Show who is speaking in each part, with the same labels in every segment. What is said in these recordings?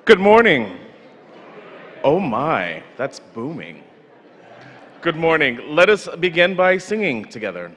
Speaker 1: Good morning. Oh my, that's booming. Good morning. Let us begin by singing together.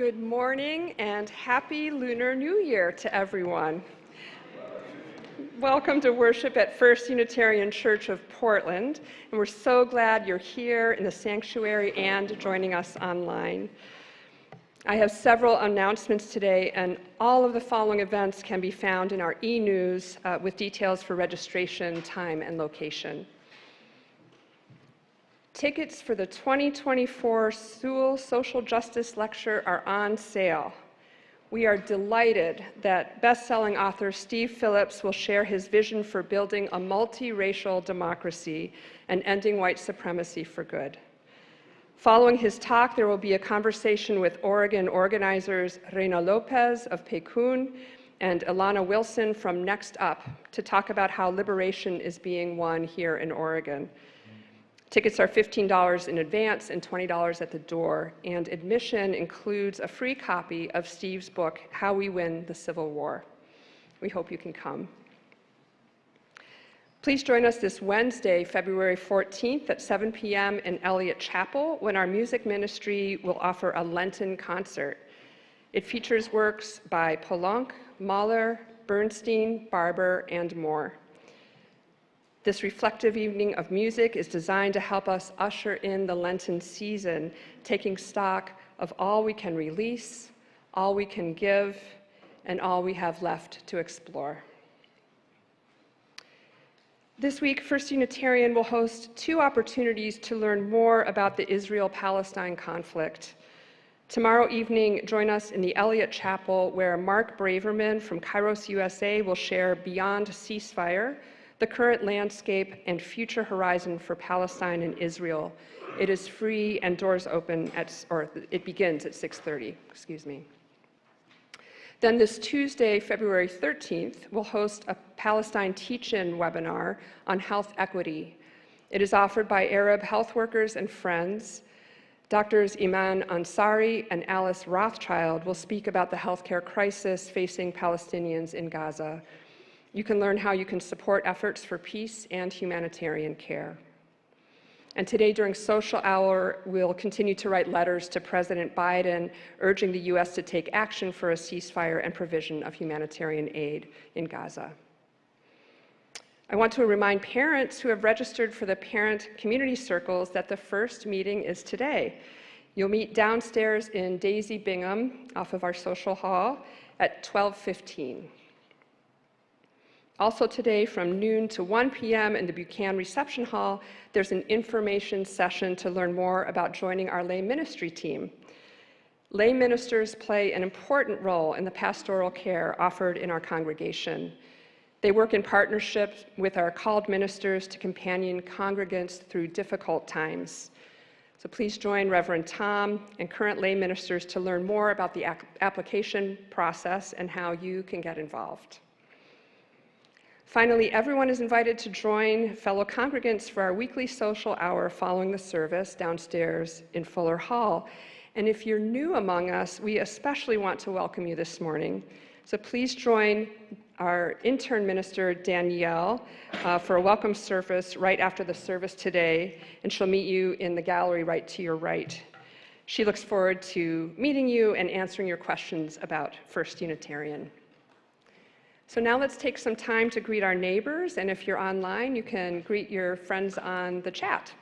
Speaker 2: Good morning and happy Lunar New Year to everyone. Welcome to worship at First Unitarian Church of Portland, and we're so glad you're here in the sanctuary and joining us online. I have several announcements today, and all of the following events can be found in our e-news with details for registration, time, and location. Tickets for the 2024 Sewell Social Justice Lecture are on sale. We are delighted that best-selling author Steve Phillips will share his vision for building a multiracial democracy and ending white supremacy for good. Following his talk, there will be a conversation with Oregon organizers Reina Lopez of Pecun and Ilana Wilson from Next Up to talk about how liberation is being won here in Oregon. Tickets are $15 in advance and $20 at the door, and admission includes a free copy of Steve's book, How We Win the Civil War. We hope you can come. Please join us this Wednesday, February 14th at 7 p.m. in Elliott Chapel when our music ministry will offer a Lenten concert. It features works by Poulenc, Mahler, Bernstein, Barber, and more. This reflective evening of music is designed to help us usher in the Lenten season, taking stock of all we can release, all we can give, and all we have left to explore. This week, First Unitarian will host 2 opportunities to learn more about the Israel-Palestine conflict. Tomorrow evening, join us in the Elliott Chapel, where Mark Braverman from Kairos USA will share Beyond Ceasefire, the current landscape and future horizon for Palestine and Israel. It is free and doors open it begins at 6:30, excuse me. Then this Tuesday, February 13th, we'll host a Palestine teach-in webinar on health equity. It is offered by Arab health workers and friends. Doctors Iman Ansari and Alice Rothschild will speak about the healthcare crisis facing Palestinians in Gaza. You can learn how you can support efforts for peace and humanitarian care. And today during social hour, we'll continue to write letters to President Biden urging the U.S. to take action for a ceasefire and provision of humanitarian aid in Gaza. I want to remind parents who have registered for the parent community circles that the first meeting is today. You'll meet downstairs in Daisy Bingham off of our social hall at 12:15. Also today from noon to 1 p.m. in the Buchanan Reception Hall, there's an information session to learn more about joining our lay ministry team. Lay ministers play an important role in the pastoral care offered in our congregation. They work in partnership with our called ministers to companion congregants through difficult times. So please join Reverend Tom and current lay ministers to learn more about the application process and how you can get involved. Finally, everyone is invited to join fellow congregants for our weekly social hour following the service downstairs in Fuller Hall. And if you're new among us, we especially want to welcome you this morning. So please join our intern minister, Danielle, for a welcome service right after the service today, and she'll meet you in the gallery right to your right. She looks forward to meeting you and answering your questions about First Unitarian. So now let's take some time to greet our neighbors, and if you're online, you can greet your friends on the chat.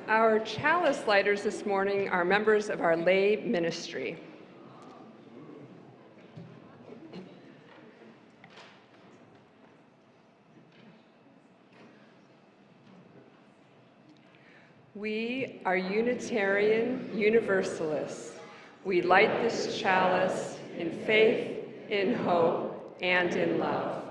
Speaker 2: Our chalice lighters this morning are members of our lay ministry. We are Unitarian Universalists. We light this chalice in faith, in hope, and in love.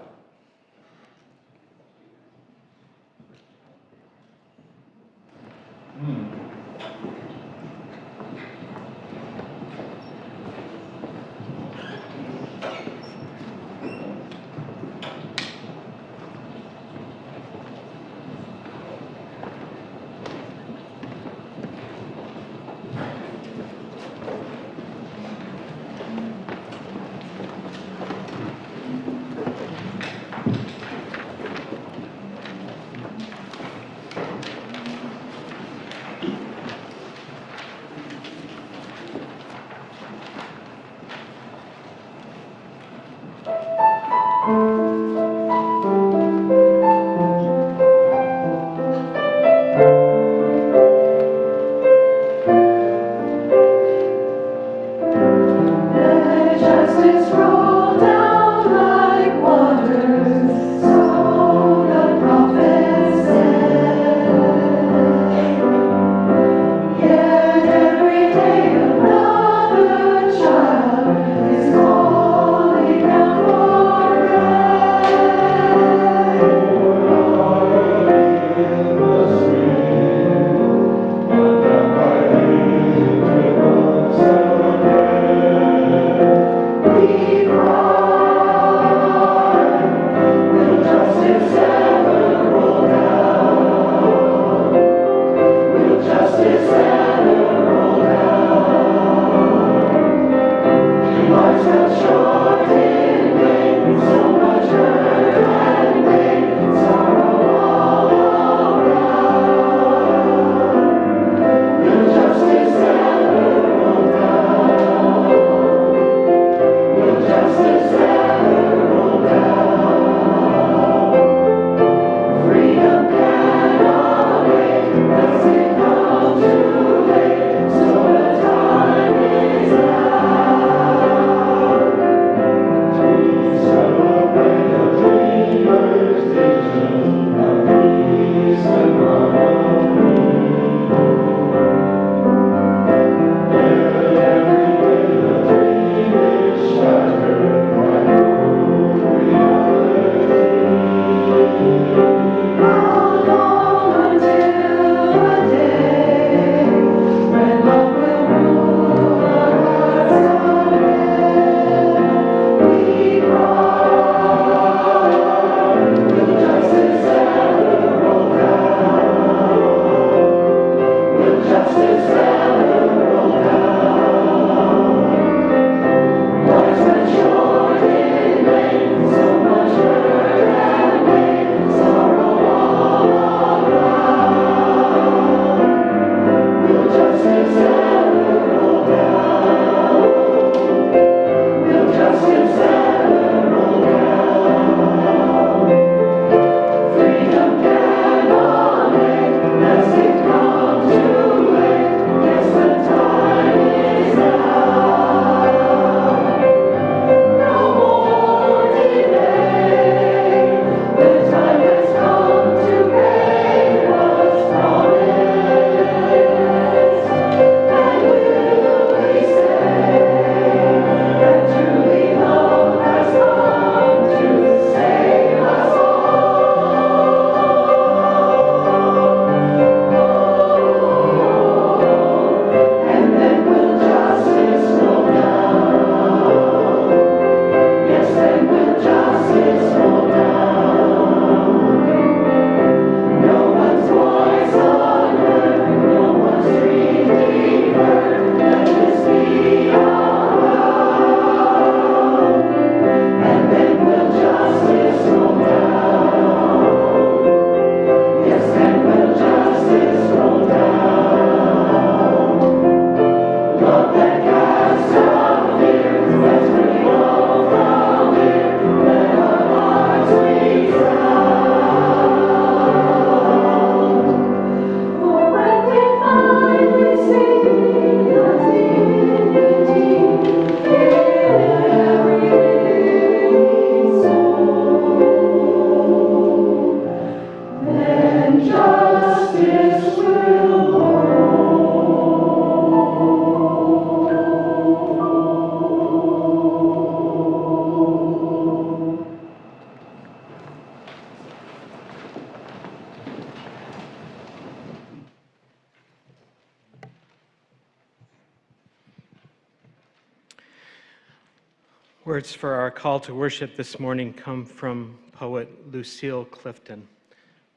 Speaker 3: Words for our call to worship this morning come from poet Lucille Clifton,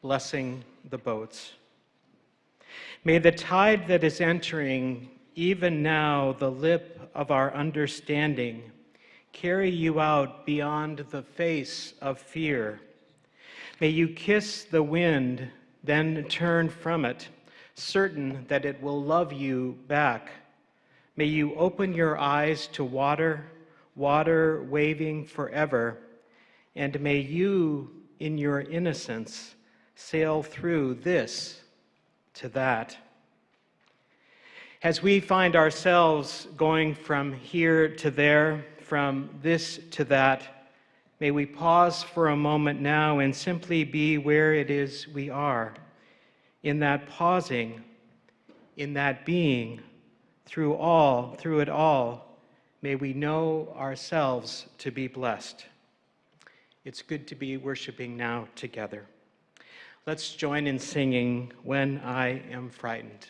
Speaker 3: blessing the boats. May the tide that is entering, even now, the lip of our understanding, carry you out beyond the face of fear. May you kiss the wind, then turn from it, certain that it will love you back. May you open your eyes to water, water waving forever, and may you, in your innocence, sail through this to that. As we find ourselves going from here to there, from this to that, may we pause for a moment now and simply be where it is we are. In that pausing, in that being, through it all, may we know ourselves to be blessed. It's good to be worshiping now together. Let's join in singing When I Am Frightened.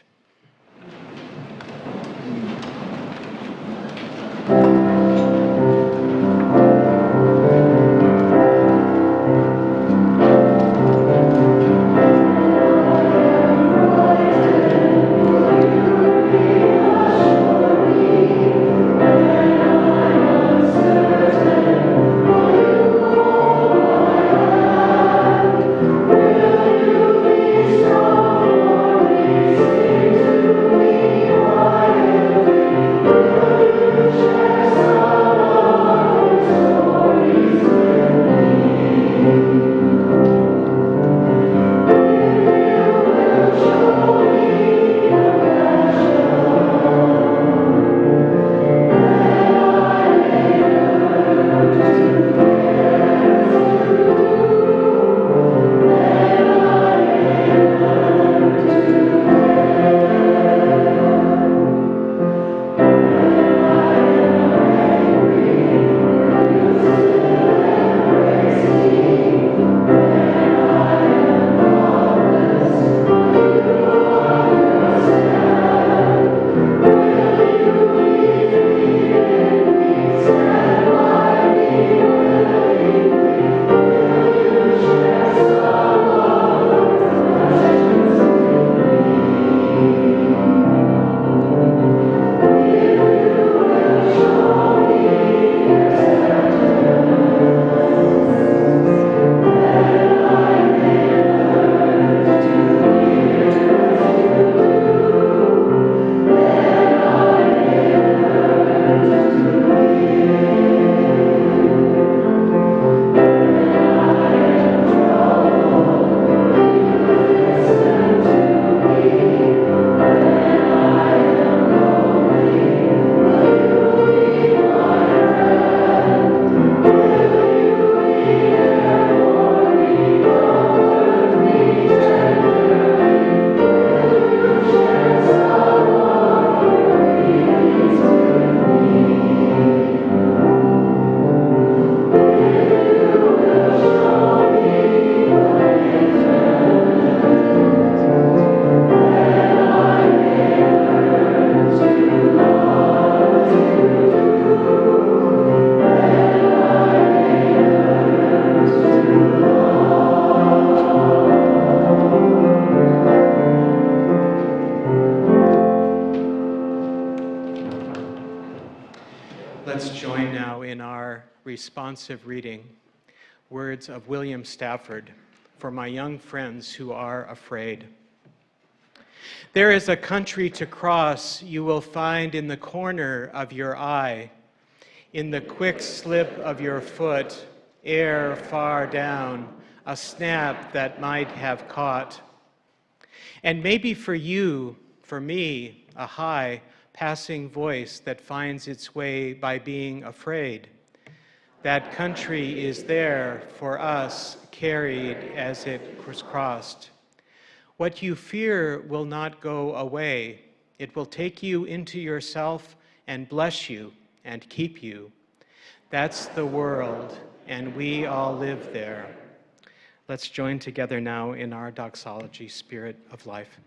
Speaker 3: Let's join now in our responsive reading, words of William Stafford, for my young friends who are afraid. There is a country to cross you will find in the corner of your eye, in the quick slip of your foot, ere far down, a snap that might have caught. And maybe for you, for me, a high, passing voice that finds its way by being afraid. That country is there for us, carried as it was crossed. What you fear will not go away. It will take you into yourself and bless you and keep you. That's the world, and we all live there. Let's join together now in our doxology, Spirit of Life.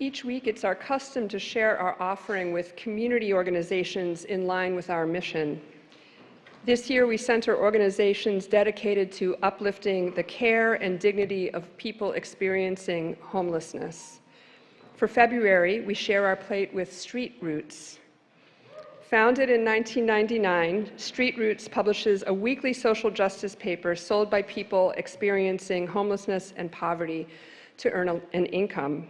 Speaker 2: Each week, it's our custom to share our offering with community organizations in line with our mission. This year, we center organizations dedicated to uplifting the care and dignity of people experiencing homelessness. For February, we share our plate with Street Roots. Founded in 1999, Street Roots publishes a weekly social justice paper sold by people experiencing homelessness and poverty to earn an income.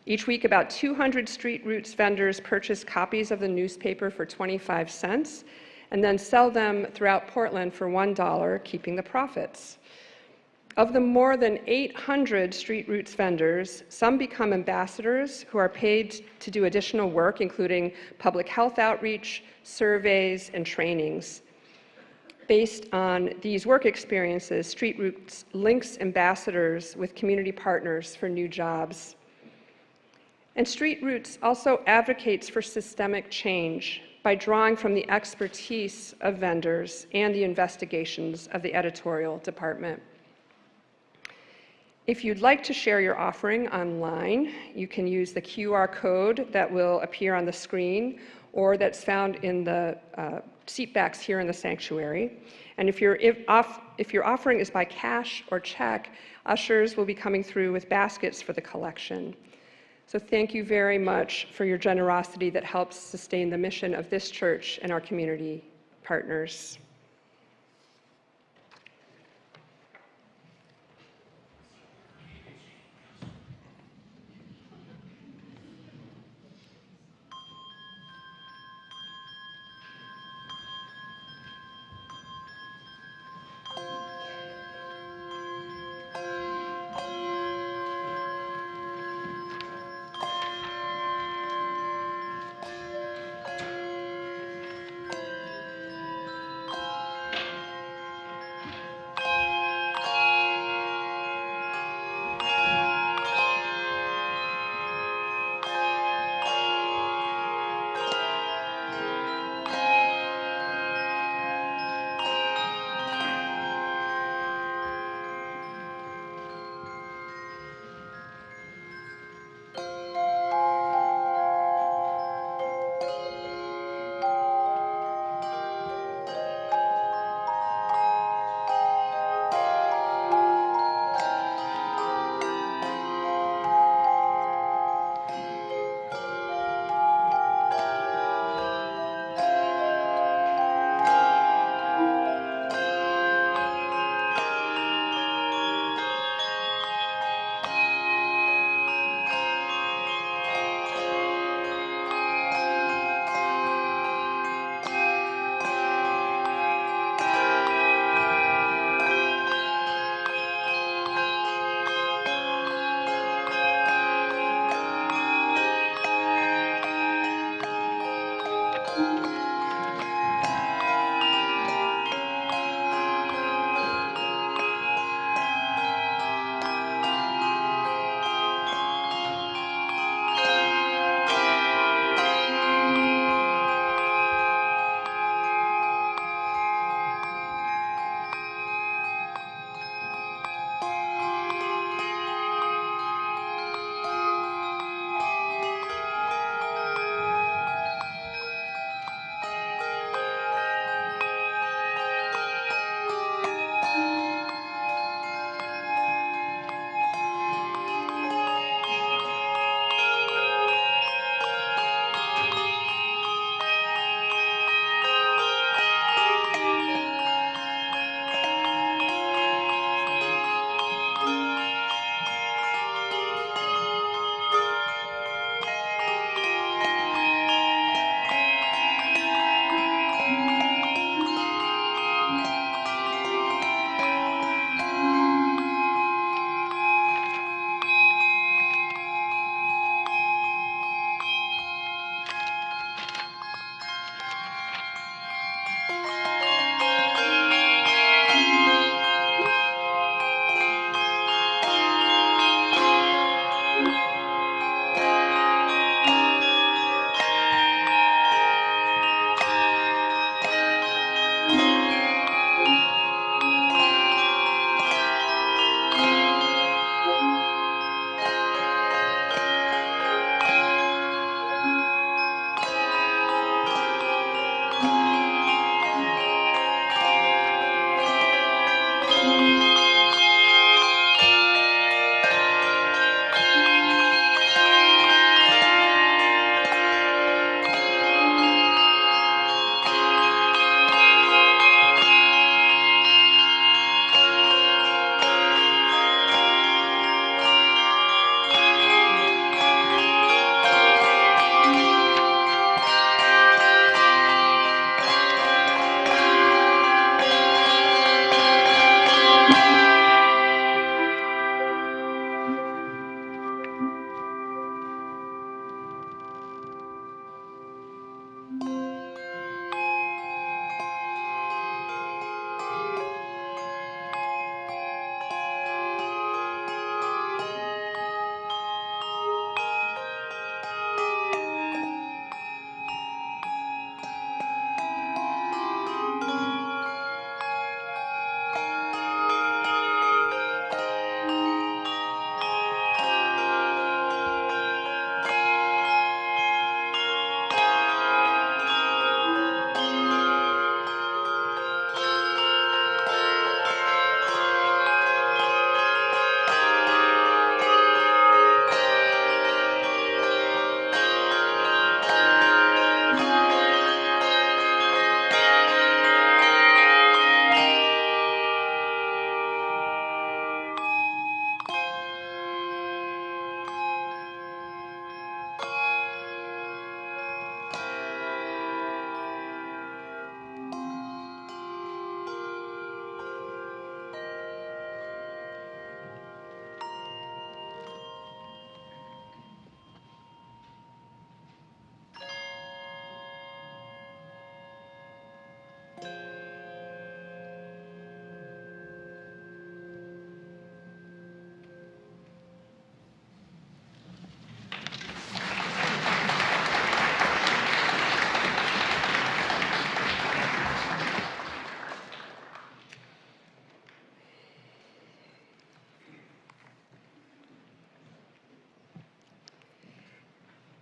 Speaker 2: Each week, about 200 Street Roots vendors purchase copies of the newspaper for 25 cents and then sell them throughout Portland for $1, keeping the profits. Of the more than 800 Street Roots vendors, some become ambassadors who are paid to do additional work, including public health outreach, surveys, and trainings. Based on these work experiences, Street Roots links ambassadors with community partners for new jobs. And Street Roots also advocates for systemic change by drawing from the expertise of vendors and the investigations of the editorial department. If you'd like to share your offering online, you can use the QR code that will appear on the screen or that's found in the seat backs here in the sanctuary. And if your offering is by cash or check, ushers will be coming through with baskets for the collection. So thank you very much for your generosity that helps sustain the mission of this church and our community partners.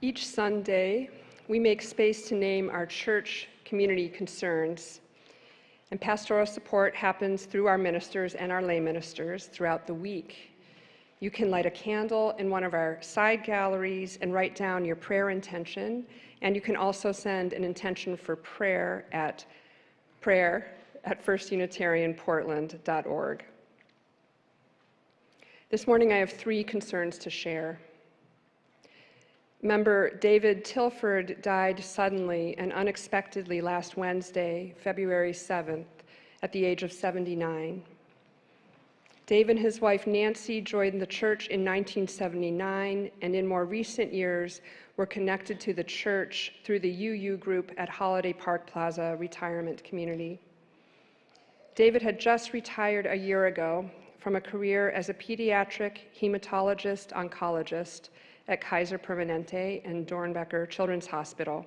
Speaker 2: Each Sunday, we make space to name our church community concerns, and pastoral support happens through our ministers and our lay ministers throughout the week. You can light a candle in one of our side galleries and write down your prayer intention, and you can also send an intention for prayer at firstunitarianportland.org. This morning I have 3 concerns to share. Member David Tilford died suddenly and unexpectedly last Wednesday, February 7th, at the age of 79. Dave and his wife Nancy joined the church in 1979, and in more recent years were connected to the church through the UU group at Holiday Park Plaza Retirement Community. David had just retired a year ago from a career as a pediatric hematologist-oncologist at Kaiser Permanente and Dornbecker Children's Hospital.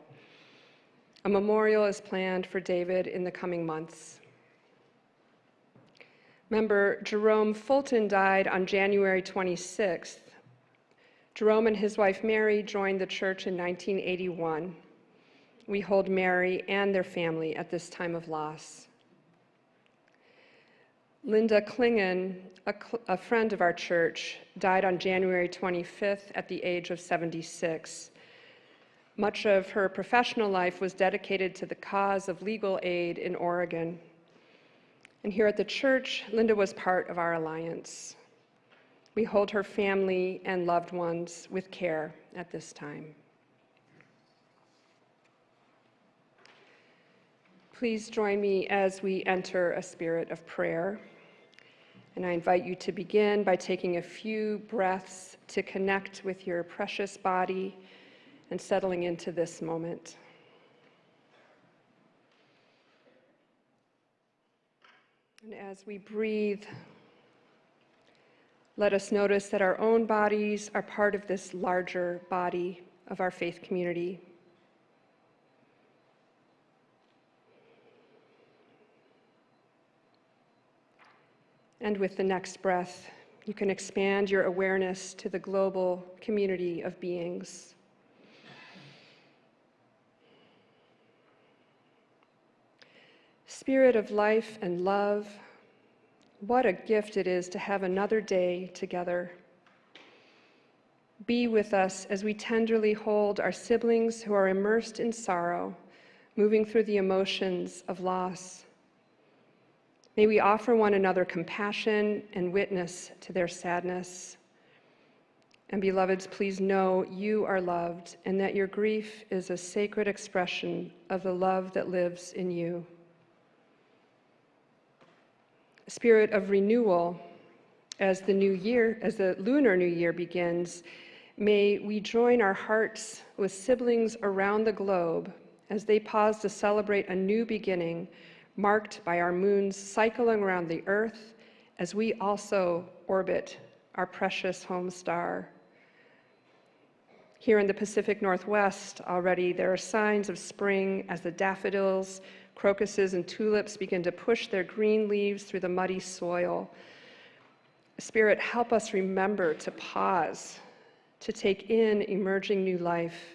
Speaker 2: A memorial is planned for David in the coming months. Member Jerome Fulton died on January 26th. Jerome and his wife Mary joined the church in 1981. We hold Mary and their family at this time of loss. Linda Klingon, a friend of our church, died on January 25th at the age of 76. Much of her professional life was dedicated to the cause of legal aid in Oregon. And here at the church, Linda was part of our alliance. We hold her family and loved ones with care at this time. Please join me as we enter a spirit of prayer. And I invite you to begin by taking a few breaths to connect with your precious body and settling into this moment. And as we breathe, let us notice that our own bodies are part of this larger body of our faith community. And with the next breath, you can expand your awareness to the global community of beings. Spirit of life and love, what a gift it is to have another day together. Be with us as we tenderly hold our siblings who are immersed in sorrow, moving through the emotions of loss. May we offer one another compassion and witness to their sadness. And beloveds, please know you are loved and that your grief is a sacred expression of the love that lives in you. Spirit of renewal, as the lunar new year begins, may we join our hearts with siblings around the globe as they pause to celebrate a new beginning, marked by our moons cycling around the earth as we also orbit our precious home star. Here in the Pacific Northwest already, there are signs of spring as the daffodils, crocuses, and tulips begin to push their green leaves through the muddy soil. Spirit, help us remember to pause, to take in emerging new life,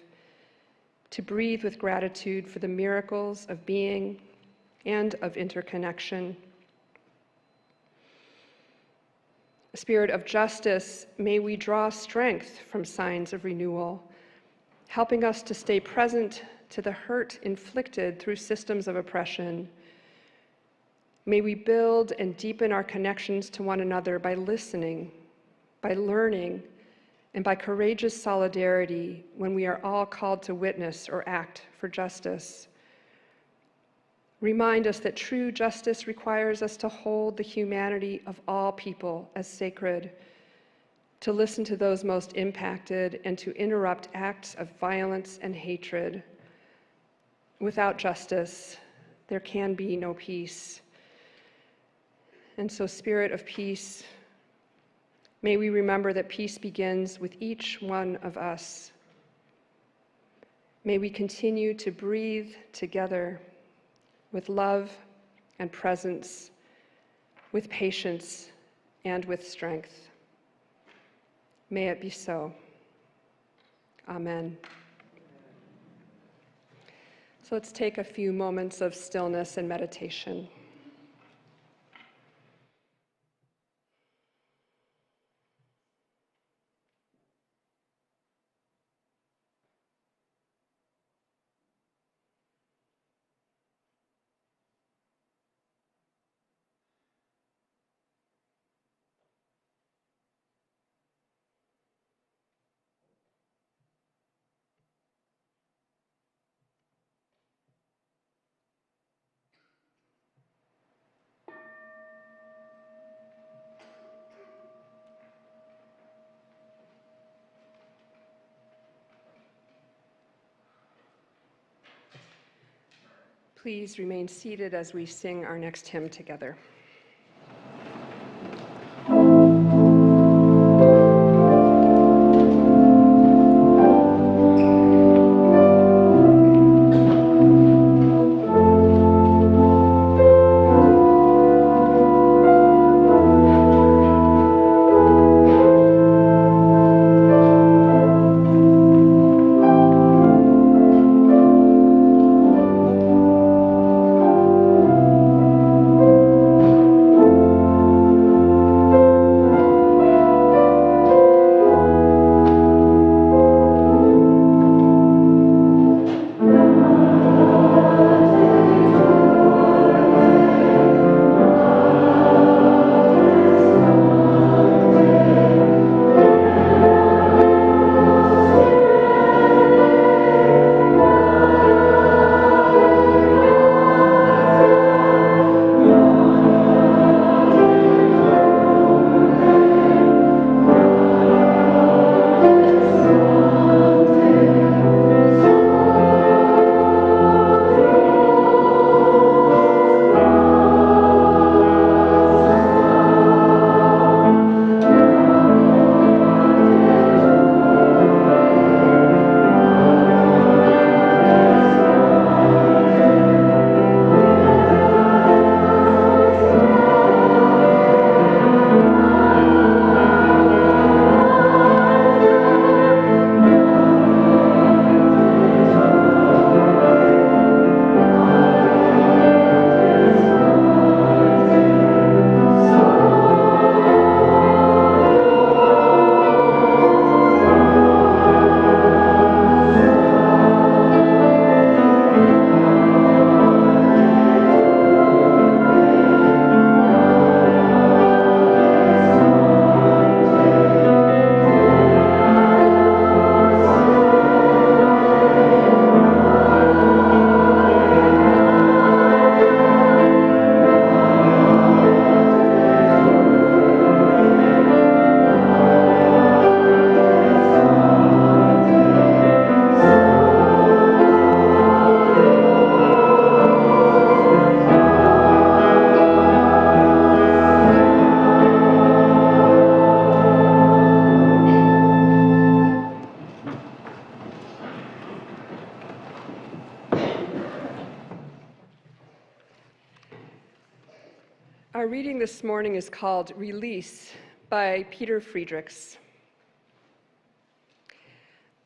Speaker 2: to breathe with gratitude for the miracles of being and of interconnection. Spirit of justice, may we draw strength from signs of renewal, helping us to stay present to the hurt inflicted through systems of oppression. May we build and deepen our connections to one another by listening, by learning, and by courageous solidarity when we are all called to witness or act for justice. Remind us that true justice requires us to hold the humanity of all people as sacred, to listen to those most impacted, and to interrupt acts of violence and hatred. Without justice, there can be no peace. And so, Spirit of peace, may we remember that peace begins with each one of us. May we continue to breathe together with love and presence, with patience and with strength. May it be so. Amen. So let's take a few moments of stillness and meditation. Please remain seated as we sing our next hymn together. Our reading this morning is called Release by Peter Friedrichs.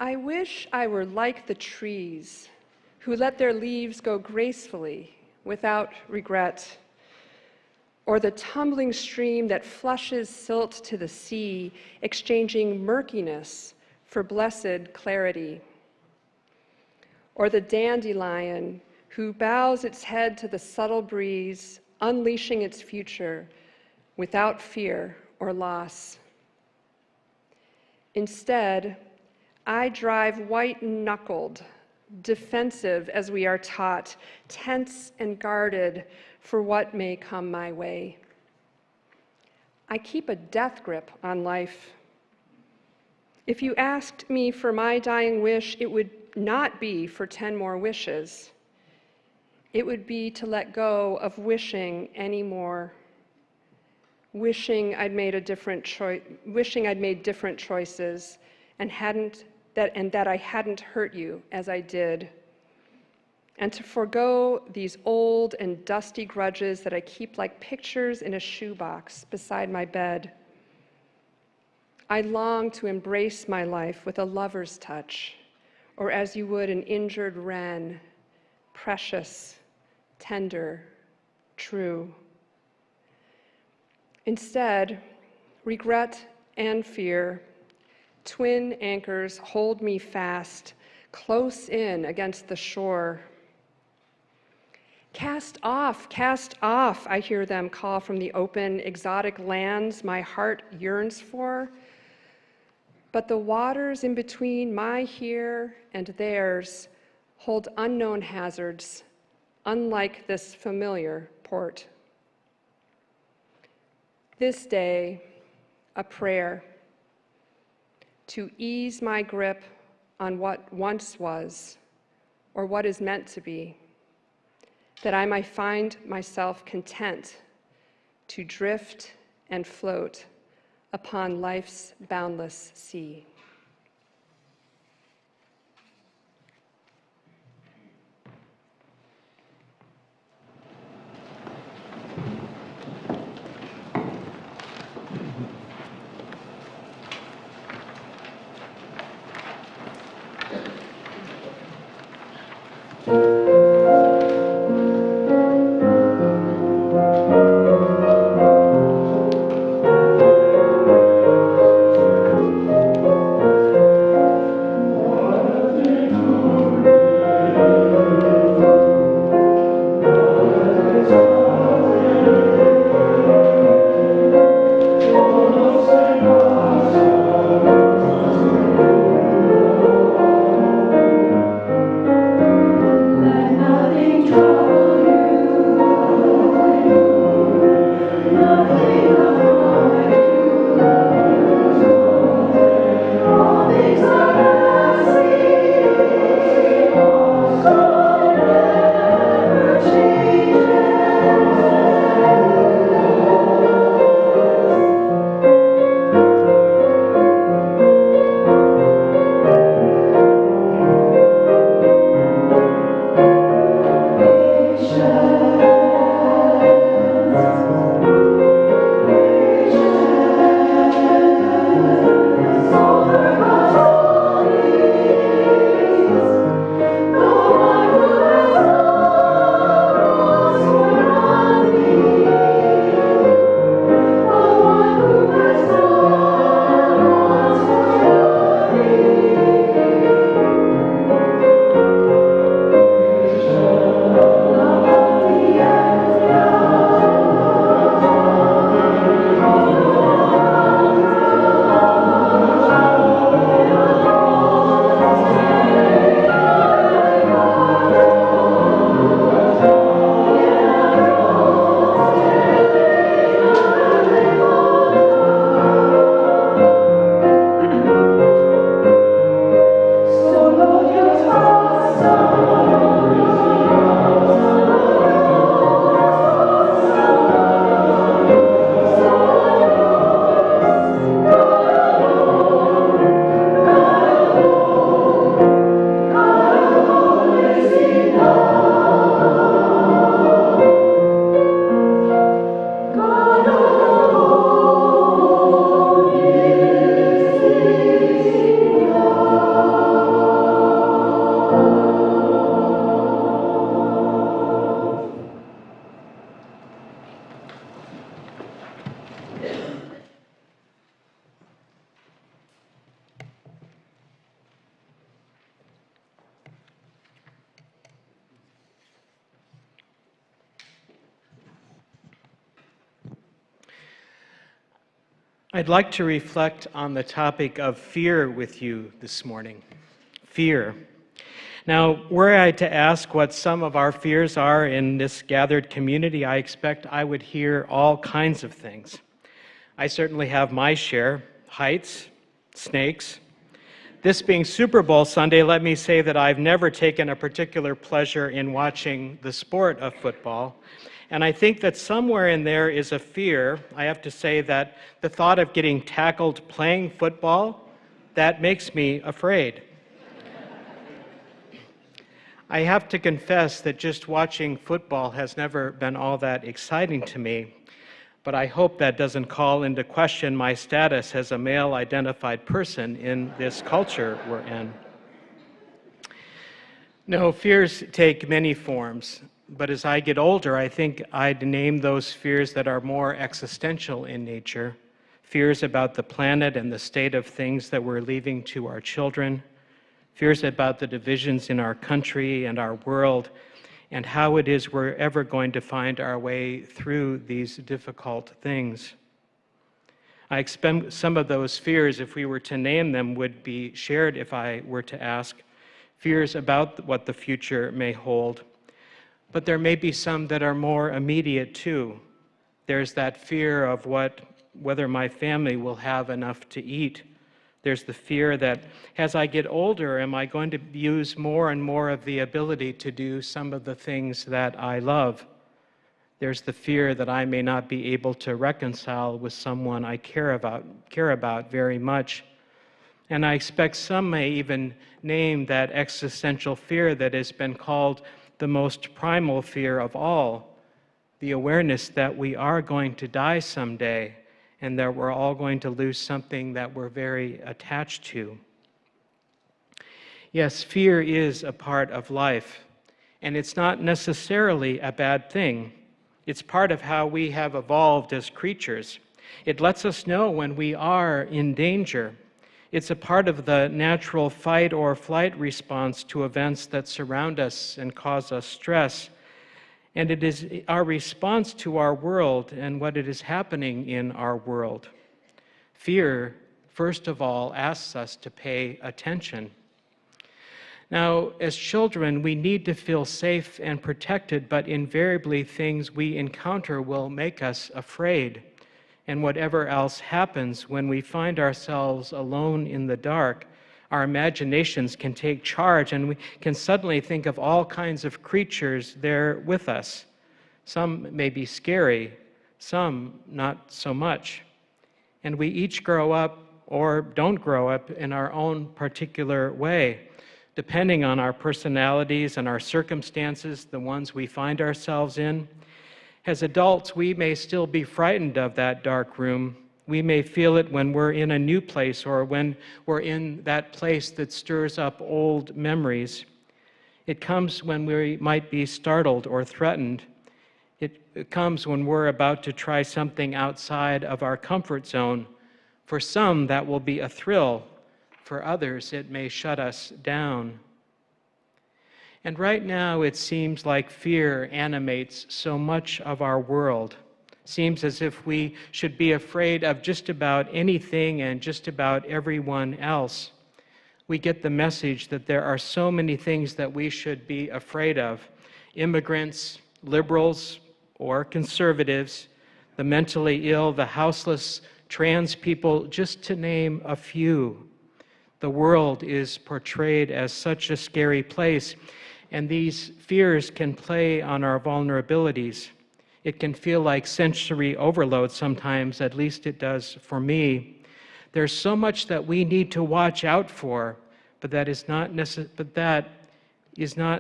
Speaker 2: I wish I were like the trees who let their leaves go gracefully without regret, or the tumbling stream that flushes silt to the sea, exchanging murkiness for blessed clarity, or the dandelion who bows its head to the subtle breeze, unleashing its future without fear or loss. Instead, I drive white-knuckled, defensive as we are taught, tense and guarded for what may come my way. I keep a death grip on life. If you asked me for my dying wish, it would not be for 10 more wishes. It would be to let go of wishing anymore, wishing I'd made different choices and that I hadn't hurt you as I did, and to forego these old and dusty grudges that I keep like pictures in a shoebox beside my bed. I long to embrace my life with a lover's touch, or as you would an injured wren, precious, tender, true. Instead, regret and fear, twin anchors, hold me fast, close in against the shore. Cast off, I hear them call from the open, exotic lands my heart yearns for. But the waters in between my here and theirs hold unknown hazards, unlike this familiar port. This day, a prayer to ease my grip on what once was, or what is meant to be, that I might find myself content to drift and float upon life's boundless sea.
Speaker 3: I'd like to reflect on the topic of fear with you this morning. Fear. Now, were I to ask what some of our fears are in this gathered community, I expect I would hear all kinds of things. I certainly have my share: heights, snakes. This being Super Bowl Sunday, let me say that I've never taken a particular pleasure in watching the sport of football. And I think that somewhere in there is a fear. I have to say that the thought of getting tackled playing football, that makes me afraid. I have to confess that just watching football has never been all that exciting to me, but I hope that doesn't call into question my status as a male-identified person in this culture we're in. No, fears take many forms, but as I get older, I think I'd name those fears that are more existential in nature. Fears about the planet and the state of things that we're leaving to our children, fears about the divisions in our country and our world, and how it is we're ever going to find our way through these difficult things. I expect some of those fears, if we were to name them, would be shared if I were to ask. Fears about what the future may hold. But there may be some that are more immediate too. There's that fear of whether my family will have enough to eat. There's the fear that as I get older, am I going to use more and more of the ability to do some of the things that I love? There's the fear that I may not be able to reconcile with someone I care about very much. And I expect some may even name that existential fear that has been called the most primal fear of all, the awareness that we are going to die someday and that we're all going to lose something that we're very attached to. Yes, fear is a part of life, and it's not necessarily a bad thing. It's part of how we have evolved as creatures. It lets us know when we are in danger. It's a part of the natural fight or flight response to events that surround us and cause us stress. And it is our response to our world and what it is happening in our world. Fear, first of all, asks us to pay attention. Now, as children, we need to feel safe and protected, but invariably things we encounter will make us afraid. And whatever else happens, when we find ourselves alone in the dark, our imaginations can take charge and we can suddenly think of all kinds of creatures there with us. Some may be scary, some not so much. And we each grow up or don't grow up in our own particular way, depending on our personalities and our circumstances, the ones we find ourselves in. As adults, we may still be frightened of that dark room. We may feel it when we're in a new place or when we're in that place that stirs up old memories. It comes when we might be startled or threatened. It comes when we're about to try something outside of our comfort zone. For some, that will be a thrill. For others, it may shut us down. And right now, it seems like fear animates so much of our world. Seems as if we should be afraid of just about anything and just about everyone else. We get the message that there are so many things that we should be afraid of. Immigrants, liberals, or conservatives, the mentally ill, the houseless, trans people, just to name a few. The world is portrayed as such a scary place, and these fears can play on our vulnerabilities. It can feel like sensory overload sometimes, at least it does for me. There's so much that we need to watch out for, but that is not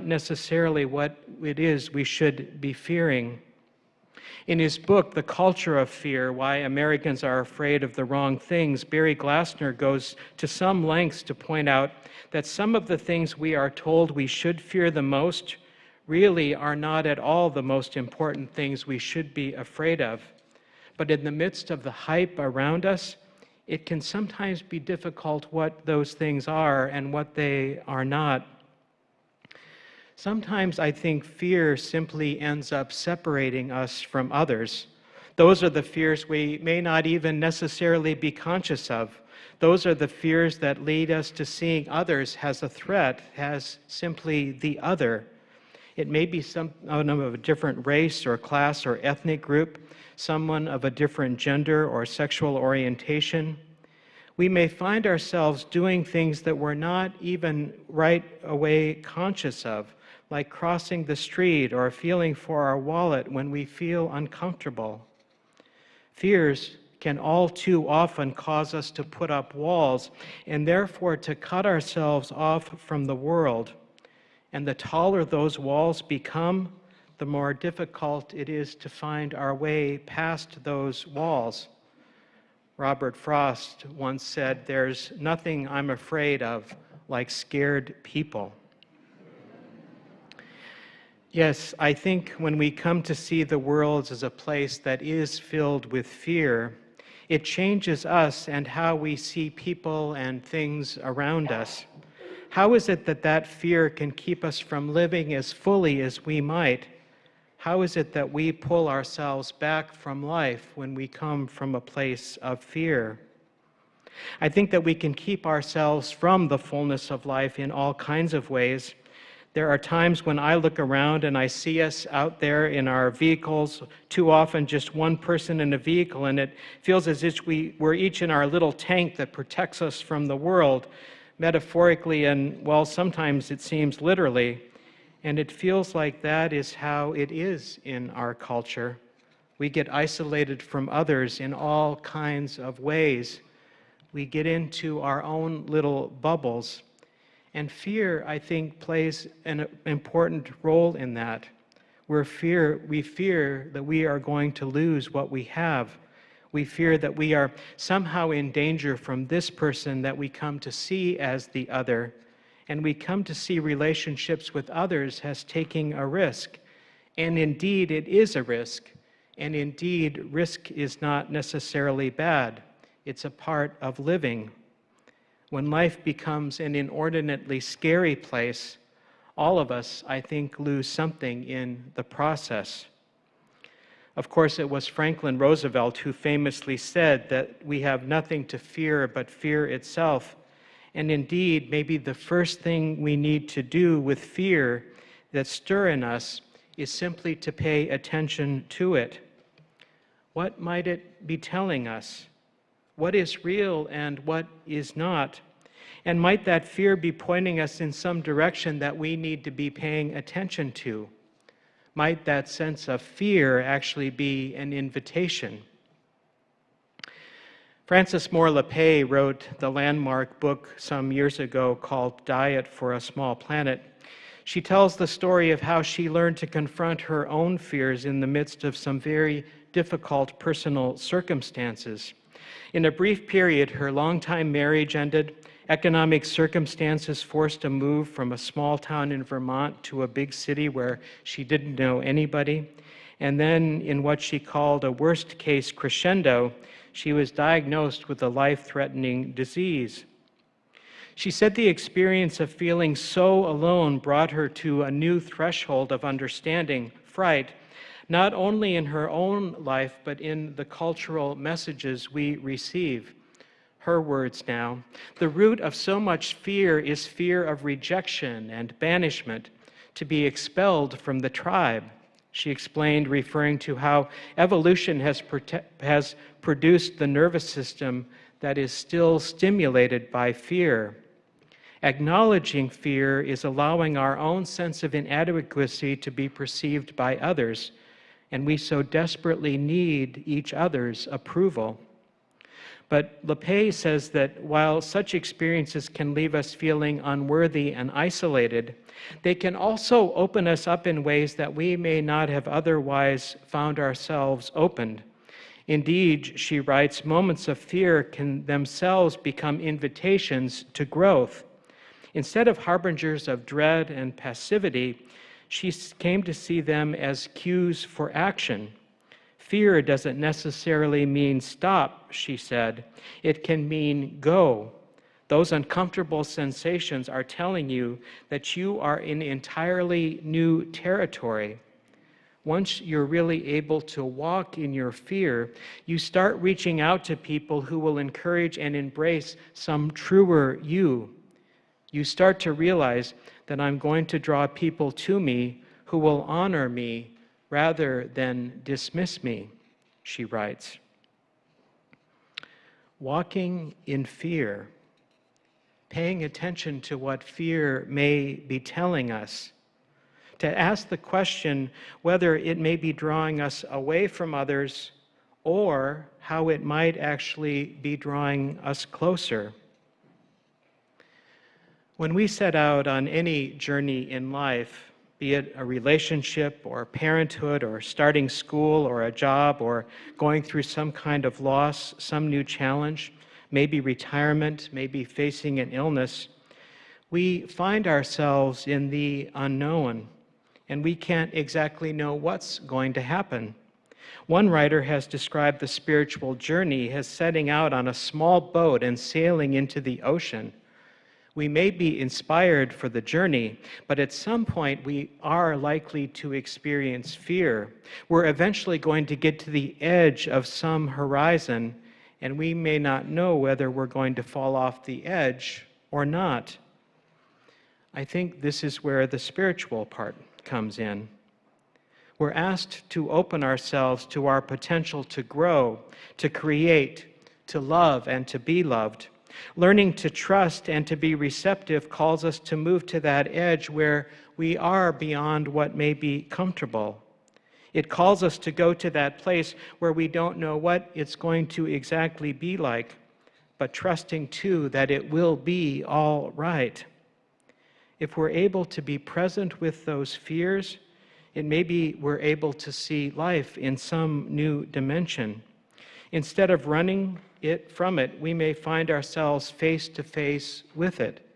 Speaker 3: necessarily what it is we should be fearing. In his book, The Culture of Fear, Why Americans Are Afraid of the Wrong Things, Barry Glassner goes to some lengths to point out that some of the things we are told we should fear the most really are not at all the most important things we should be afraid of. But in the midst of the hype around us, it can sometimes be difficult what those things are and what they are not. Sometimes I think fear simply ends up separating us from others. Those are the fears we may not even necessarily be conscious of. Those are the fears that lead us to seeing others as a threat, as simply the other. It may be someone of a different race or class or ethnic group, someone of a different gender or sexual orientation. We may find ourselves doing things that we're not even right away conscious of, like crossing the street or feeling for our wallet when we feel uncomfortable. Fears can all too often cause us to put up walls and therefore to cut ourselves off from the world. And the taller those walls become, the more difficult it is to find our way past those walls. Robert Frost once said, "There's nothing I'm afraid of like scared people." Yes, I think when we come to see the world as a place that is filled with fear, it changes us and how we see people and things around us. How is it that that fear can keep us from living as fully as we might? How is it that we pull ourselves back from life when we come from a place of fear? I think that we can keep ourselves from the fullness of life in all kinds of ways. There are times when I look around and I see us out there in our vehicles, too often just one person in a vehicle, and it feels as if we're each in our little tank that protects us from the world, metaphorically and, well, sometimes it seems literally. And it feels like that is how it is in our culture. We get isolated from others in all kinds of ways. We get into our own little bubbles. And fear, I think, plays an important role in that. We fear that we are going to lose what we have. We fear that we are somehow in danger from this person that we come to see as the other. And we come to see relationships with others as taking a risk. And indeed, it is a risk. And indeed, risk is not necessarily bad. It's a part of living. When life becomes an inordinately scary place, all of us, I think, lose something in the process. Of course, it was Franklin Roosevelt who famously said that we have nothing to fear but fear itself. And indeed, maybe the first thing we need to do with fear that stir in us is simply to pay attention to it. What might it be telling us? What is real and what is not? And might that fear be pointing us in some direction that we need to be paying attention to? Might that sense of fear actually be an invitation? Frances Moore Lappé wrote the landmark book some years ago called Diet for a Small Planet. She tells the story of how she learned to confront her own fears in the midst of some very difficult personal circumstances. In a brief period, her longtime marriage ended. Economic circumstances forced a move from a small town in Vermont to a big city where she didn't know anybody. And then, in what she called a worst-case crescendo, she was diagnosed with a life-threatening disease. She said the experience of feeling so alone brought her to a new threshold of understanding, fright, not only in her own life, but in the cultural messages we receive. Her words now, "The root of so much fear is fear of rejection and banishment, to be expelled from the tribe," she explained, referring to how evolution has produced the nervous system that is still stimulated by fear. Acknowledging fear is allowing our own sense of inadequacy to be perceived by others, and we so desperately need each other's approval. But Lappé says that while such experiences can leave us feeling unworthy and isolated, they can also open us up in ways that we may not have otherwise found ourselves opened. Indeed, she writes, moments of fear can themselves become invitations to growth. Instead of harbingers of dread and passivity, she came to see them as cues for action. Fear doesn't necessarily mean stop, she said. It can mean go. Those uncomfortable sensations are telling you that you are in entirely new territory. Once you're really able to walk in your fear, you start reaching out to people who will encourage and embrace some truer you. You start to realize that I'm going to draw people to me who will honor me rather than dismiss me, she writes. Walking in fear, paying attention to what fear may be telling us, to ask the question whether it may be drawing us away from others or how it might actually be drawing us closer. When we set out on any journey in life, be it a relationship or parenthood or starting school or a job or going through some kind of loss, some new challenge, maybe retirement, maybe facing an illness, we find ourselves in the unknown, and we can't exactly know what's going to happen. One writer has described the spiritual journey as setting out on a small boat and sailing into the ocean. We may be inspired for the journey, but at some point we are likely to experience fear. We're eventually going to get to the edge of some horizon, and we may not know whether we're going to fall off the edge or not. I think this is where the spiritual part comes in. We're asked to open ourselves to our potential to grow, to create, to love, and to be loved. Learning to trust and to be receptive calls us to move to that edge where we are beyond what may be comfortable. It calls us to go to that place where we don't know what it's going to exactly be like, but trusting too that it will be all right. If we're able to be present with those fears, it may be we're able to see life in some new dimension. Instead of running from it, we may find ourselves face to face with it.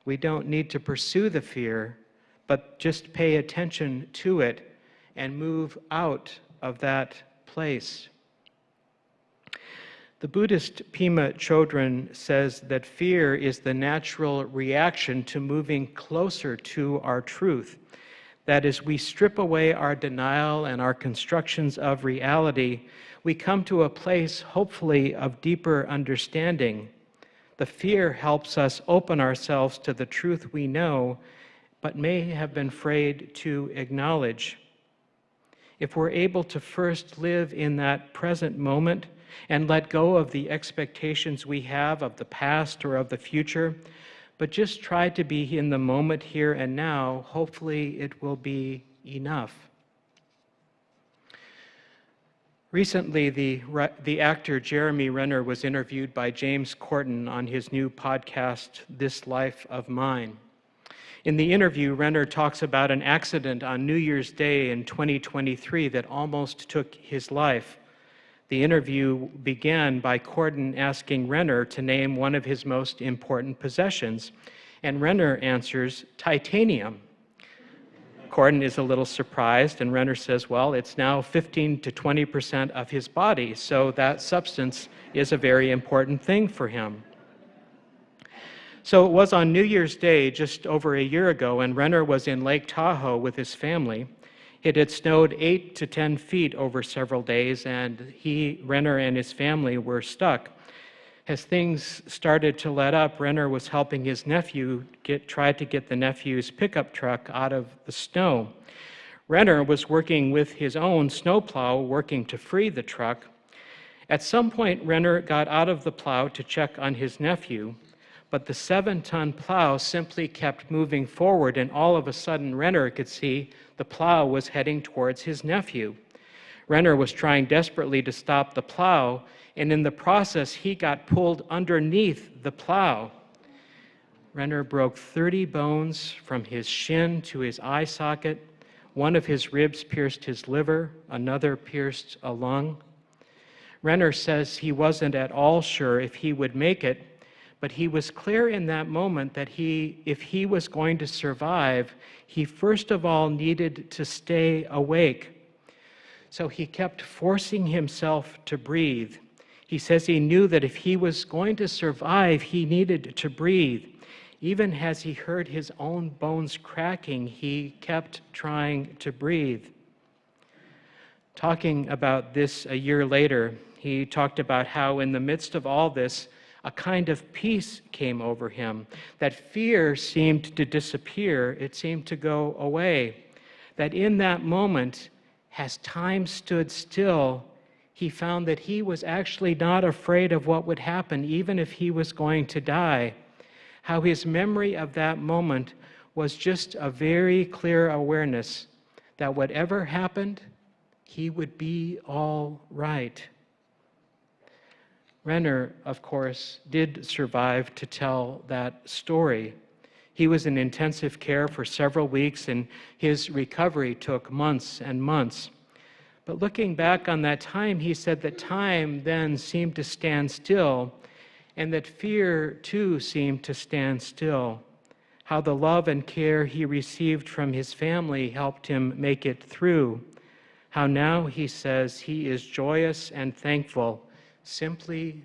Speaker 3: We don't need to pursue the fear, but just pay attention to it and move out of that place. The Buddhist Pema Chodron says that fear is the natural reaction to moving closer to our truth. That as we strip away our denial and our constructions of reality, we come to a place, hopefully, of deeper understanding. The fear helps us open ourselves to the truth we know, but may have been afraid to acknowledge. If we're able to first live in that present moment and let go of the expectations we have of the past or of the future, but just try to be in the moment here and now, hopefully it will be enough. Recently, the actor Jeremy Renner was interviewed by James Corden on his new podcast, This Life of Mine. In the interview, Renner talks about an accident on New Year's Day in 2023 that almost took his life. The interview began by Corden asking Renner to name one of his most important possessions, and Renner answers, titanium. Corden is a little surprised, and Renner says, well, it's now 15 to 20% of his body, so that substance is a very important thing for him. So it was on New Year's Day, just over a year ago, and Renner was in Lake Tahoe with his family. It had snowed 8 to 10 feet over several days, and Renner and his family were stuck. As things started to let up, Renner was helping his nephew try to get the nephew's pickup truck out of the snow. Renner was working with his own snowplow, working to free the truck. At some point, Renner got out of the plow to check on his nephew, but the 7-ton plow simply kept moving forward, and all of a sudden, Renner could see the plow was heading towards his nephew. Renner was trying desperately to stop the plow, and in the process, he got pulled underneath the plow. Renner broke 30 bones from his shin to his eye socket. One of his ribs pierced his liver, another pierced a lung. Renner says he wasn't at all sure if he would make it, but he was clear in that moment that if he was going to survive, he first of all needed to stay awake. So he kept forcing himself to breathe. He says he knew that if he was going to survive, he needed to breathe. Even as he heard his own bones cracking, he kept trying to breathe. Talking about this a year later, he talked about how in the midst of all this, a kind of peace came over him. That fear seemed to disappear. It seemed to go away. That in that moment, as time stood still, he found that he was actually not afraid of what would happen, even if he was going to die. How his memory of that moment was just a very clear awareness that whatever happened, he would be all right. Renner, of course, did survive to tell that story. He was in intensive care for several weeks, and his recovery took months and months. But looking back on that time, he said that time then seemed to stand still, and that fear too seemed to stand still. how the love and care he received from his family helped him make it through, how now he says he is joyous and thankful simply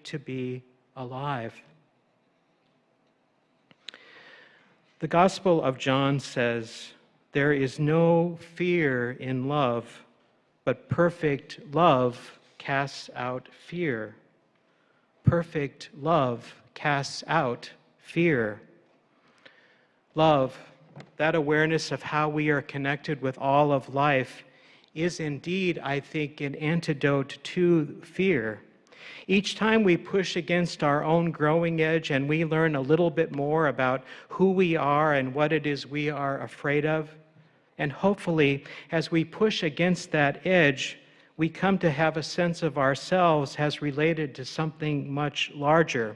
Speaker 3: to be alive. The Gospel of John says, "There is no fear in love, but perfect love casts out fear." Perfect love casts out fear. Love, that awareness of how we are connected with all of life, is indeed, I think, an antidote to fear. Each time we push against our own growing edge and we learn a little bit more about who we are and what it is we are afraid of, and hopefully, as we push against that edge, we come to have a sense of ourselves as related to something much larger.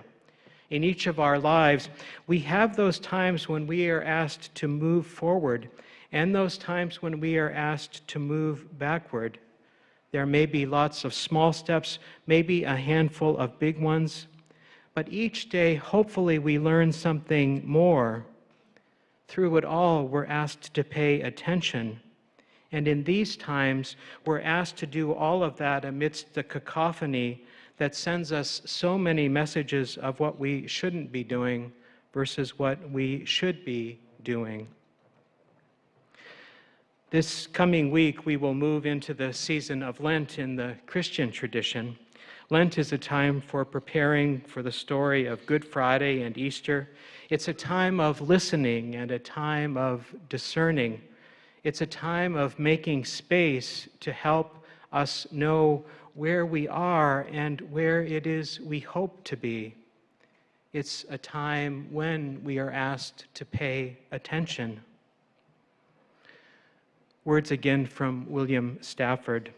Speaker 3: In each of our lives, we have those times when we are asked to move forward and those times when we are asked to move backward. There may be lots of small steps, maybe a handful of big ones, but each day, hopefully, we learn something more. Through it all, we're asked to pay attention. And in these times, we're asked to do all of that amidst the cacophony that sends us so many messages of what we shouldn't be doing versus what we should be doing. This coming week, we will move into the season of Lent in the Christian tradition. Lent is a time for preparing for the story of Good Friday and Easter. It's a time of listening and a time of discerning. It's a time of making space to help us know where we are and where it is we hope to be. It's a time when we are asked to pay attention. Words again from William Stafford.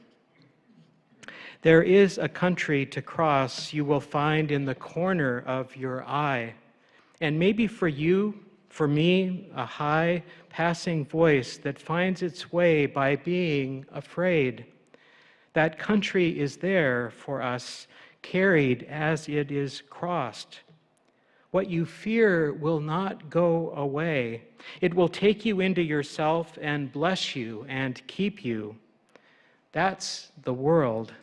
Speaker 3: "There is a country to cross you will find in the corner of your eye, and maybe for you, for me, a high passing voice that finds its way by being afraid. That country is there for us, carried as it is crossed. What you fear will not go away. It will take you into yourself and bless you and keep you. That's the world,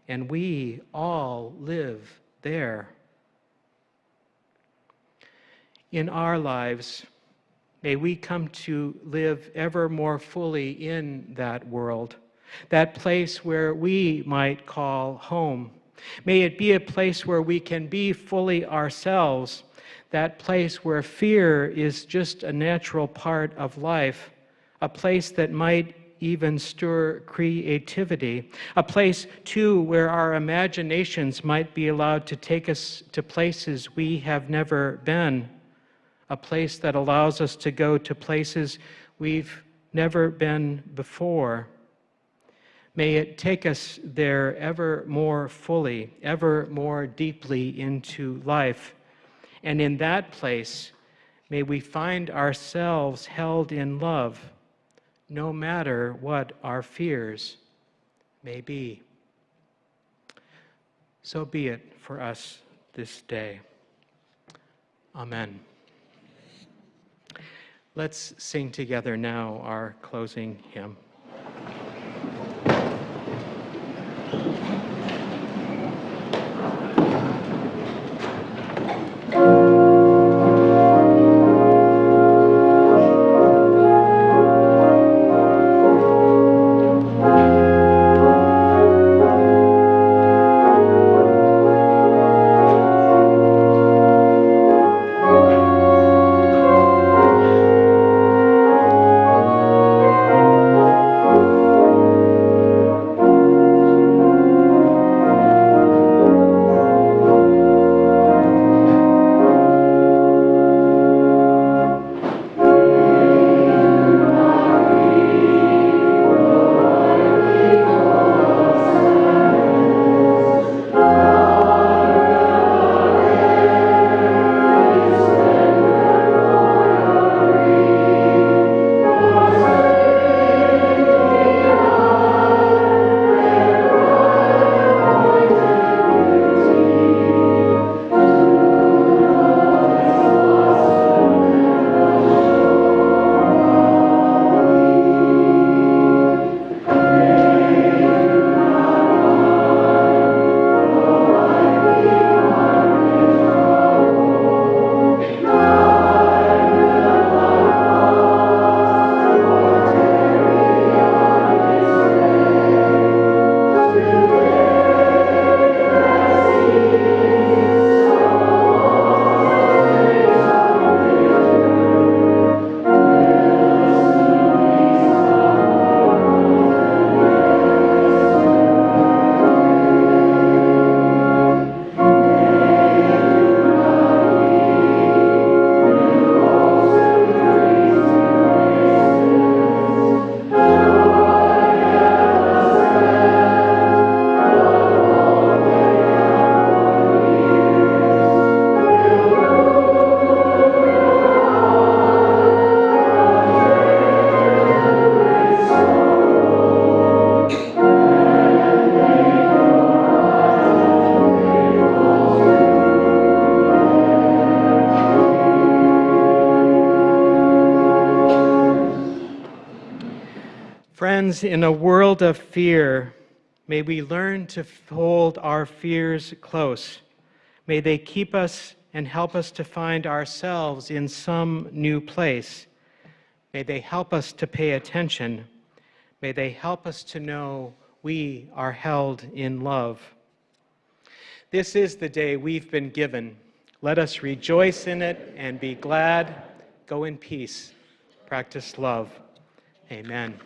Speaker 3: and we all live there." In our lives, may we come to live ever more fully in that world, that place where we might call home. May it be a place where we can be fully ourselves, that place where fear is just a natural part of life, a place that might even stir creativity, a place, too, where our imaginations might be allowed to take us to places we have never been, a place that allows us to go to places we've never been before. May it take us there ever more fully, ever more deeply into life. And in that place, may we find ourselves held in love, no matter what our fears may be. So be it for us this day. Amen. Let's sing together now our closing hymn. Friends, in a world of fear, may we learn to hold our fears close. May they keep us and help us to find ourselves in some new place. May they help us to pay attention. May they help us to know we are held in love. This is the day we've been given. Let us rejoice in it and be glad. Go in peace. Practice love. Amen.